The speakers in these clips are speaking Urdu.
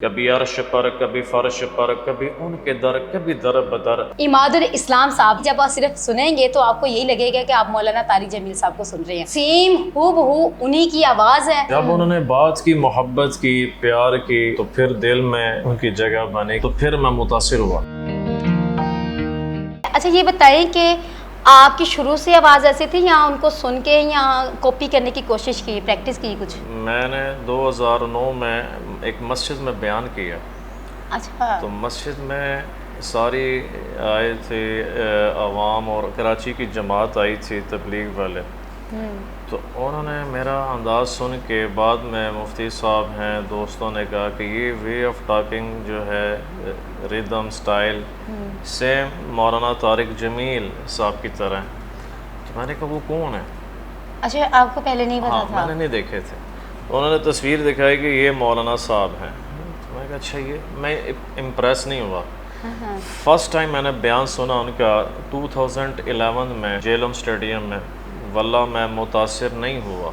کبھی عرش پر کبھی فرش پر کبھی ان کے در کبھی در بدر۔ عماد الاسلام صاحب جب آپ صرف سنیں گے تو آپ کو یہی لگے گا کہ آپ مولانا طارق جمیل صاحب کو سن رہے ہیں، سیم ہو بہو انہی کی آواز ہے۔ جب انہوں نے بات کی، محبت کی، پیار کی، تو پھر دل میں ان کی جگہ بنی، تو پھر میں متاثر ہوا۔ اچھا یہ بتائیں کہ آپ کی شروع سے آواز ایسی تھی یا ان کو سن کے یا کاپی کرنے کی کوشش کی، پریکٹس کی کچھ؟ میں نے 2009 میں ایک مسجد میں بیان کیا، اچھا تو مسجد میں ساری آئے تھے عوام، اور کراچی کی جماعت آئی تھی تبلیغ والے، تو انہوں نے میرا انداز سن کے بعد میں مفتی صاحب ہیں دوستوں نے کہا کہ یہ وے آف ٹاکنگ جو ہے، ریدم سٹائل سیم مولانا طارق جمیل صاحب کی طرح ہے۔ تو میں نے کہا وہ کون ہے؟ اچھا آپ کو پہلے نہیں پتا تھا؟ میں نے نہیں دیکھے تھے، انہوں نے تصویر دکھائی کہ یہ مولانا صاحب ہیں، تو میں نے کہا اچھا یہ، میں امپریس نہیں ہوا۔ فرسٹ ٹائم میں نے بیان سنا ان کا 2011 میں جیلم اسٹیڈیم میں، واللہ میں متاثر نہیں ہوا۔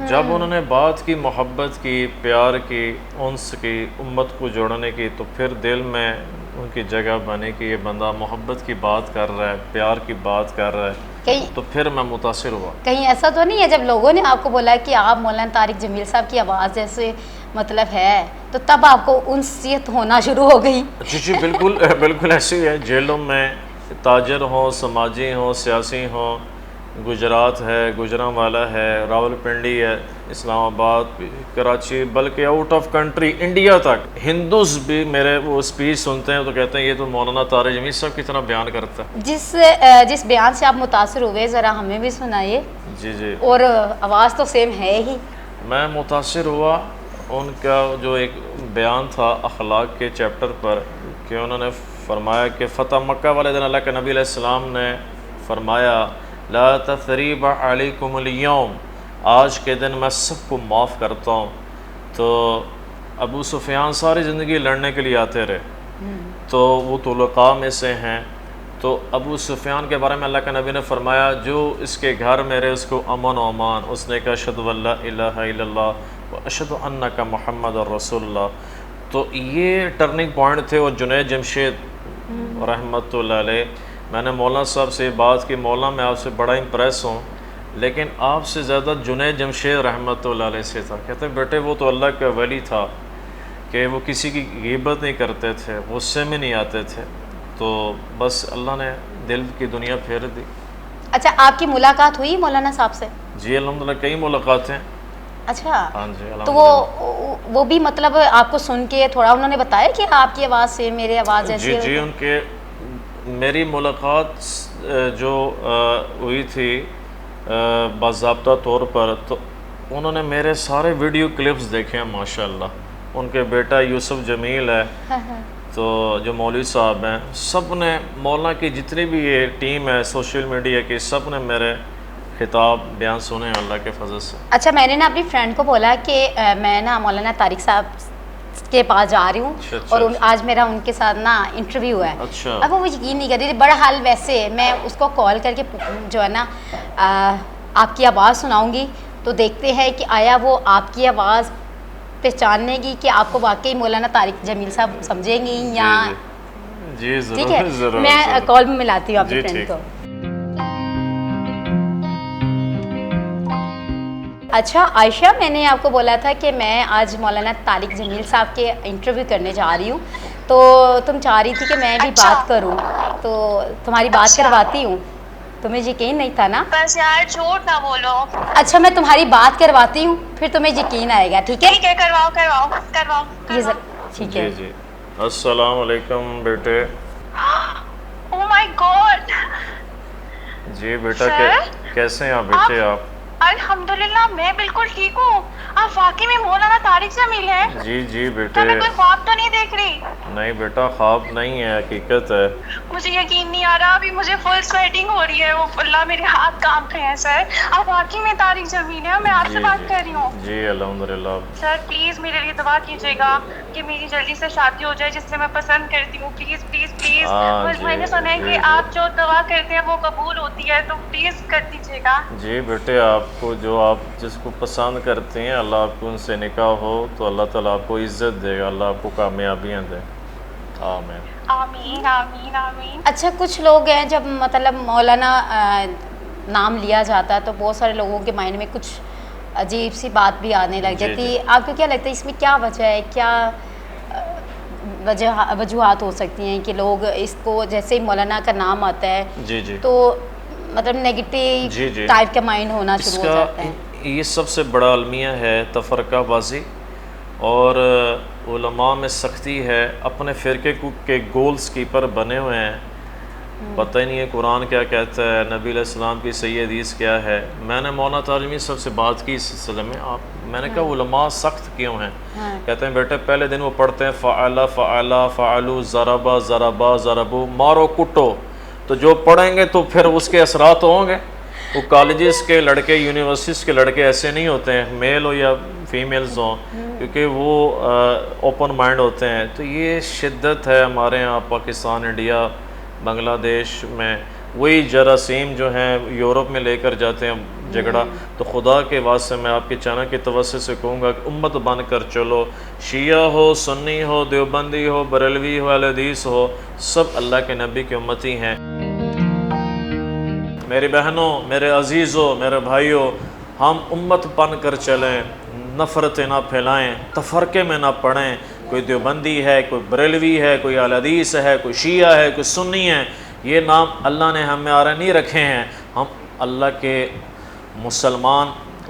جب انہوں نے بات کی، محبت کی، پیار کی، انس کی، امت کو جوڑنے کی، تو پھر دل میں ان کی جگہ بنی کہ یہ بندہ محبت کی بات کر رہا ہے، پیار کی بات کر رہا ہے، تو پھر میں متاثر ہوا۔ کہیں ایسا تو نہیں ہے جب لوگوں نے آپ کو بولا کہ آپ مولانا طارق جمیل صاحب کی آواز جیسے مطلب ہے، تو تب آپ کو انسیت ہونا شروع ہو گئی؟ جی بالکل بالکل ایسے ہی ہے۔ جیلوں میں تاجر ہوں، سماجی ہوں، سیاسی ہوں، گجرات ہے، گجرانوالا ہے، راول پنڈی ہے، اسلام آباد، کراچی، بلکہ آؤٹ آف کنٹری انڈیا تک ہندوز بھی میرے وہ اسپیچ سنتے ہیں تو کہتے ہیں یہ تو مولانا طارق جمیل صاحب کی طرح بیان کرتا ہے۔ جس بیان سے آپ متاثر ہوئے ذرا ہمیں بھی سنائیے۔ جی جی، اور آواز تو سیم ہے ہی۔ میں متاثر ہوا ان کا جو ایک بیان تھا اخلاق کے چیپٹر پر، کہ انہوں نے فرمایا کہ فتح مکہ والے دن اللہ کے نبی علیہ السلام نے فرمایا لا تثریب علیکم اليوم، آج کے دن میں سب کو معاف کرتا ہوں۔ تو ابو سفیان ساری زندگی لڑنے کے لیے آتے رہے، تو وہ طلقاء میں سے ہیں، تو ابو سفیان کے بارے میں اللہ کے نبی نے فرمایا جو اس کے گھر میں رہے اس کو امن و امان۔ اس نے کہا اشہد ان لا الہ الا اللہ و اشہد انک محمد رسول اللہ۔ تو یہ ٹرننگ پوائنٹ تھے۔ اور جنید جمشید رحمۃ اللہ علیہ، میں نے مولانا صاحب سے بات کی، مولانا میں آپ سے بڑا امپریس ہوں، لیکن آپ سے زیادہ جنید جمشید رحمۃ اللہ علیہ سے تھا۔ کہتے ہیں بیٹے وہ تو اللہ کا ولی تھا کہ وہ کسی کی غیبت نہیں کرتے تھے، غصے میں نہیں آتے تھے، تو بس اللہ نے دل کی دنیا پھیر دی۔ اچھا آپ کی ملاقات ہوئی مولانا صاحب سے؟ جی الحمدللہ کئی ملاقاتیں۔ اچھا ہاں جی تو وہ بھی مطلب آپ کو سن کے تھوڑا انہوں نے بتایا کہ آپ کی آواز سے میری آواز جیسی ہے؟ جی ان کے میری ملاقات جو ہوئی تھی باضابطہ طور پر، تو انہوں نے میرے سارے ویڈیو کلپس دیکھے ہیں ماشاءاللہ۔ ان کے بیٹا یوسف جمیل ہے، تو جو مولوی صاحب ہیں، سب نے مولانا کی جتنی بھی یہ ٹیم ہے سوشل میڈیا کی، سب نے میرے خطاب بیان سنے ہیں اللہ کے فضل سے۔ اچھا میں نے نا اپنی فرینڈ کو بولا کہ میں نا مولانا طارق صاحب کے پاس جا رہی ہوں، اور آج میرا ان کے ساتھ نا انٹرویو ہے۔ اب وہ یقین نہیں کر رہی، بڑا حال ویسے میں اس کو کال کر کے جو ہے نا آپ کی آواز سناؤں گی، تو دیکھتے ہیں کہ آیا وہ آپ کی آواز پہچاننے گی کہ آپ کو واقعی مولانا طارق جمیل صاحب سمجھیں گی یا؟ جی ٹھیک ہے، میں کال میں ملاتی ہوں آپ کی فرینڈ کو۔ اچھا عائشہ، میں نے آپ کو بولا تھا کہ میں آج مولانا طارق جمیل صاحب کے انٹرویو کرنے جا رہی ہوں، تو تم چاہ رہی تھی کہ میں بھی بات کروں، تو تمہاری بات کرواتی ہوں۔ تمہیں یقین نہیں تھا نا؟ بس یار جھوٹ نہ بولو۔ اچھا میں تمہاری بات کرواتی ہوں، پھر تمہیں یقین آئے گا، ٹھیک ہے؟ ٹھیک ہے، کرواؤ کرواؤ کرواؤ۔ ٹھیک ہے۔ جی جی السلام علیکم بیٹے۔ او مائی گاڈ۔ جی بیٹا کیسے ہیں آپ بیٹے؟ آپ الحمدللہ میں بالکل ٹھیک ہوں۔ آپ واقعی میں مولانا طارق جمیل ہیں؟ جی جی بیٹے۔ تو میں کوئی خواب تو نہیں دیکھ رہی؟ نہیں بیٹا خواب نہیں ہے، حقیقت ہے۔ مجھے یقین نہیں آ رہا، ابھی مجھے فل سویٹنگ ہو رہی ہے، وہ اللہ میرے ہاتھ کانپ رہے ہیں سر۔ آپ واقعی میں طارق جمیل ہیں، میں آپ سے بات کر رہی ہوں۔ جی الحمدللہ۔ سر پلیز میرے لیے دعا کیجیے گا کہ میری جلدی سے شادی ہو جائے جس سے میں پسند کرتی ہوں، پلیز پلیز پلیز۔ میں نے سنا ہے کہ آپ جو دعا کرتے ہیں وہ قبول ہوتی ہے، تو پلیز کر دیجیے گا۔ جی بیٹے آپ آپ کو جو آپ جس کو پسند کرتے ہیں اللہ آپ کو ان سے نکاح ہو تو اللہ تعالیٰ آپ کو عزت دے گا، اللہ آپ کو کامیابیاں دے. آمین آمین آمین آمین. اچھا کچھ لوگ ہیں جب مطلب مولانا نام لیا جاتا ہے تو بہت سارے لوگوں کے مائنڈ میں کچھ عجیب سی بات بھی آنے لگ جاتی ہے. آپ کو کیا لگتا ہے اس میں کیا وجہ ہے، کیا وجوہات ہو سکتی ہیں کہ لوگ اس کو جیسے ہی مولانا کا نام آتا ہے تو مطلب نیگیٹو ٹائپ کا مائنڈ ہونا شروع ہو جاتا ہے؟ یہ سب سے بڑا المیہ ہے تفرقہ بازی، اور علماء میں سختی ہے. اپنے فرقے کے گولز کیپر بنے ہوئے ہیں، پتہ ہی نہیں ہے قرآن کیا کہتا ہے، نبی علیہ السلام کی صحیح حدیث کیا ہے. میں نے مولانا تعلیمی صاحب سے بات کی اس سلسلے میں، میں نے کہا علماء سخت کیوں ہیں؟ کہتے ہیں بیٹے پہلے دن وہ پڑھتے ہیں فعلا فعلا فعلو ضربا ضربا ضربو، مارو کٹو. تو جو پڑھیں گے تو پھر اس کے اثرات ہوں گے. وہ کالجز کے لڑکے، یونیورسٹیز کے لڑکے ایسے نہیں ہوتے ہیں، میل ہو یا فیمیلز ہوں، کیونکہ وہ اوپن مائنڈ ہوتے ہیں. تو یہ شدت ہے ہمارے یہاں پاکستان، انڈیا، بنگلہ دیش میں. وہی جراثیم جو ہیں یورپ میں لے کر جاتے ہیں جھگڑا. تو خدا کے واسطے میں آپ کے چینل کے توسط سے کہوں گا کہ امت بن کر چلو، شیعہ ہو، سنی ہو، دیوبندی ہو، بریلوی ہو، اہل حدیث ہو، سب اللہ کے نبی کے امتی ہیں. میری بہنوں، میرے عزیزوں، میرے بھائیوں، ہم امت بن کر چلیں، نفرتیں نہ پھیلائیں، تفرقے میں نہ پڑیں. کوئی دیوبندی ہے، کوئی بریلوی ہے، کوئی اہل حدیث ہے، کوئی شیعہ ہے، کوئی سنی ہے. یہ نام اللہ نے ہمیں آرے نہیں رکھے ہیں. ہم اللہ کے مسلمان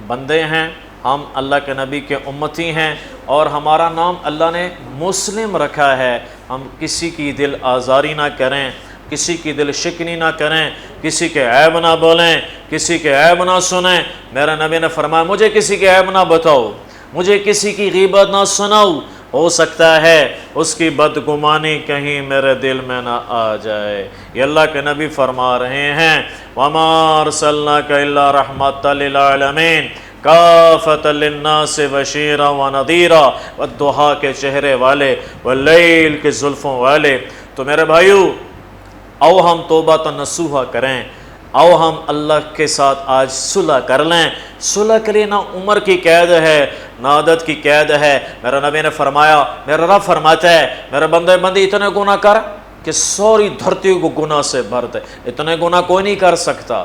بندے ہیں، ہم اللہ کے نبی کے امتی ہیں، اور ہمارا نام اللہ نے مسلم رکھا ہے. ہم کسی کی دل آزاری نہ کریں، کسی کی دل شکنی نہ کریں، کسی کے عیب نہ بولیں، کسی کے عیب نہ سنیں. میرا نبی نے فرمایا مجھے کسی کے عیب نہ بتاؤ، مجھے کسی کی غیبت نہ سناؤ، ہو سکتا ہے اس کی بدگمانی کہیں میرے دل میں نہ آ جائے. یہ اللہ کے نبی فرما رہے ہیں وَمَا أَرْسَلْنَاكَ إِلَّا رَحْمَةً لِلْعَالَمِينَ كَافَةً لِلنَّاسِ بَشِيرًا وَنَذِيرًا، والضحیٰ کے چہرے والے، واللیل کے زلفوں والے. تو میرے بھائیو، او ہم توبہ نصوحہ کریں، او ہم اللہ کے ساتھ آج صلح کر لیں. صلح کے لیے نہ عمر کی قید ہے، نہ عادت کی قید ہے. میرا نبی نے فرمایا، میرا رب فرماتا ہے میرے بندے بندی اتنے گناہ کر کہ سوری دھرتی کو گناہ سے بھر دے. اتنے گناہ کوئی نہیں کر سکتا.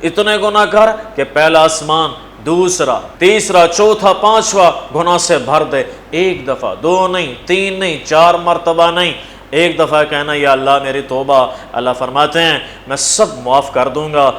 اتنے گناہ کر کہ پہلا آسمان، دوسرا، تیسرا، چوتھا، پانچواں گناہ سے بھر دے. ایک دفعہ، دو نہیں، تین نہیں، چار مرتبہ نہیں، ایک دفعہ کہنا یا اللہ میری توبہ. اللہ فرماتے ہیں میں سب معاف کر دوں گا.